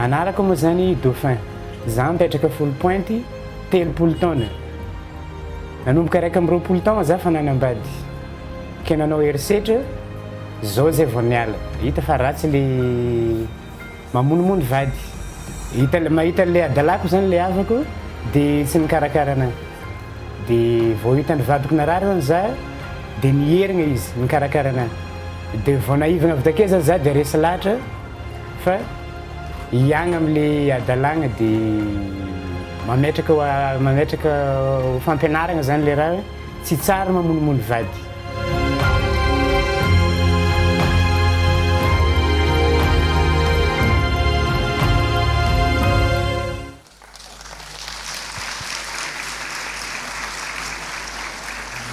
Anarako moa zany Dauphin. Za mipetraka folo pointy, 30 taona. Nanomboka 1 taona za fa nanambady. Ke nanao herisetra, zao zay vao niala. Hita fa ratsy le mamonomono vady. Mahita le adalako zany le havako, de tsy nikarakara anazy. De vao hitan'ny vadiko narary zany za, de niherigna izy nikarakara anazy. De vao naivagna avy takeo zany za de resy lahatra fa hiagna am'le adalagna de mametraka ho fampianaragna zany le raha tsy tsara mamonomono vady.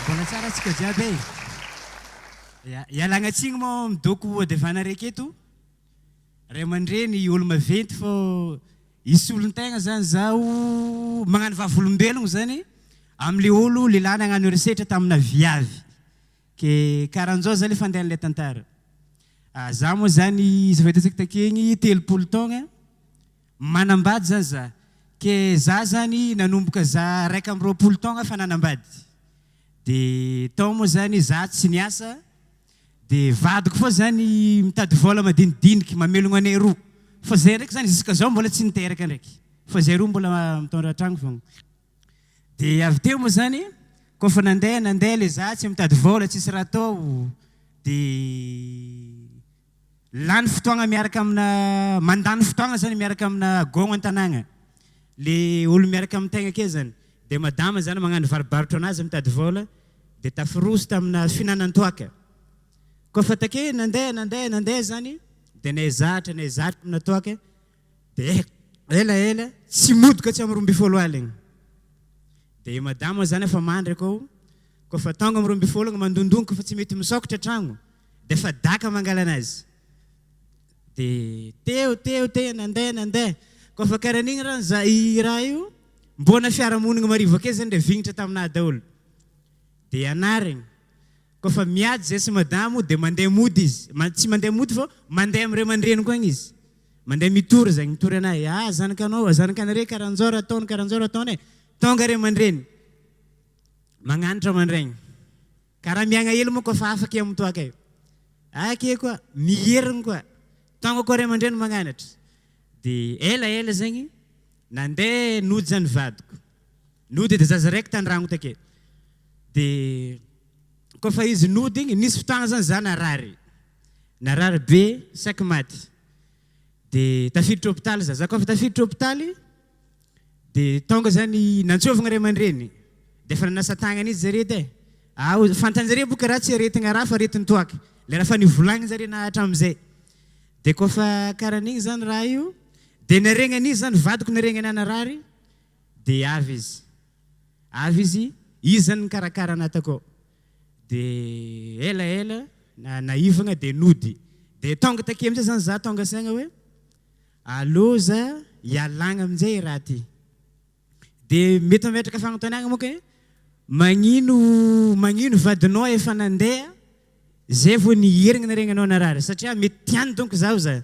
Mbola tsara antsika jiaby e. Ialagna tsigny moa midoko devana raiky eto. Ray aman-dreny olo maventy fô isy olon-tegna zany zao magnano vavolombelogno zany am'le olo lehilahy nagnano herisetra tamina viavy. Ke karahan'izao zany le fandehan'ilay tantara. Za moa zany izy fahitantsika takegny 30 taogna manambady zany za. Ke za zany nanomboka za 1 taogna fa nanambady. De tao moa zany za tsy niasa. De vadiko fô zany mitady vola madinidiniky mamelogno anay roa. Fa zay ndraiky zany jusqu'à zao mbola tsy niteraka ndraiky. Fa zay roa mbola mitondra tragno fogna. De avy teo moa zany kaofa nandeha le za tsy mitady vola tsisy raha atao. De lany fotoagna miaraka amina mandany fotoagna zany miaraka amina gôgno an-tanàgna. Le olo miaraka amintegna ake zany. De madama zany magnano varobarotra anazy mitady vola. De tafirosy tamina finanantoaka. Kaofa take nandeha zany de nay zatra amina toaka. De ela tsy modoka tsy amin'ny 12 aligny. De madama zany efa mandry akao. Kaofa tonga amin'ny 12 mandondoniko fa tsy mety misokatra tragno. De fa daka mangala anazy. De teo nandeha. Kaofa karan'igny raha za raha io mbona fiarahamonigna marivo ake zany de vignitra taminahy daholo. De anarigny kaofa miady zay sy madamo de mandeha mody izy. Tsy mandeha mody fô mandeha am'ray aman-dreny koa izy. Mandeha mitory zany mitory anahy. Zanakanao, zanakanareo karahan'izao raha ataony. Tonga ray aman-dreny. Magnanatra aman-dreny. Karaha miagna hely moa kaofa afaky amin'ny toaka io. Ake koa miherigny koa. Tonga koa ray aman-dreny magnanatra. De ela zany nandeha nody zany vadiko. Nody de zaza raiky tandragno take. De kaofa izy nody igny nisy fotoagna zany za narary be saky maty. De tafiditra hôpitaly za kaofa tafiditra hôpitaly de tonga zany nantsovagna ray aman-dreny. De fa nanasa tagnana izy zare de fantanjare boka raha tsy aretigna raha fa aretin'ny toaka. Le raha fa nivolagny zare na hatram'izay. De kaofa karan'igny zany raha io de naregnany izy zany vadiko naregnany narary. De avy izy zany nikarakara anahy takao. De ela naivagna de nody. De tonga take amizay zany za tonga saigna hoe allo za ialagna aminjay raha ty. De mety mametraka fagnotaniagna moa ke magnino vadinao efa nandeha zay vao niherigna naregnanao narary satria mety tiany donc zaho za.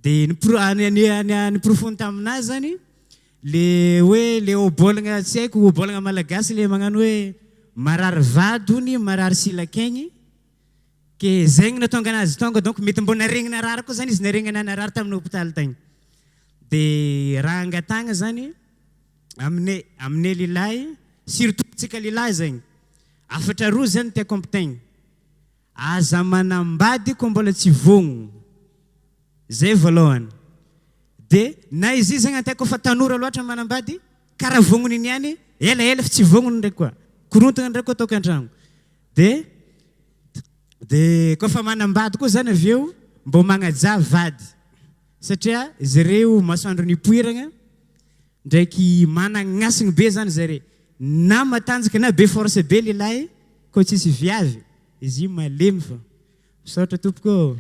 De niprofony taminazy zany le hoe le obolagna tsy haiko obolagna malagasy le magnano hoe marary vadony marary silakegny. Ke zegny natonga anazy tonga donc mety mbona naregny narary koa zany izy naregnana narary tamin'ny hôpitaly tagny. De raha angatagna zany aminay lehilahy surtout tsika lehilahy zany afatra roa zany tiako ampitegny. Aza manambady ko mbola tsy vogno. Zay voalohany. De na izy zany antegna fa tanora loatra manambady karaha vognony niany ela fa tsy vognony ndraiky koa. Korontagna ndraiky ataoko an-tragno. De kaofa manambady koa zany aveo mbo magnaja vady. Satria zareo masoandro nipoiragna ndraiky managnasigny be zany zare. Na matanjaka na be force be lehilahy koa tsisy viavy izy malemy fa. Misaotra tompoko.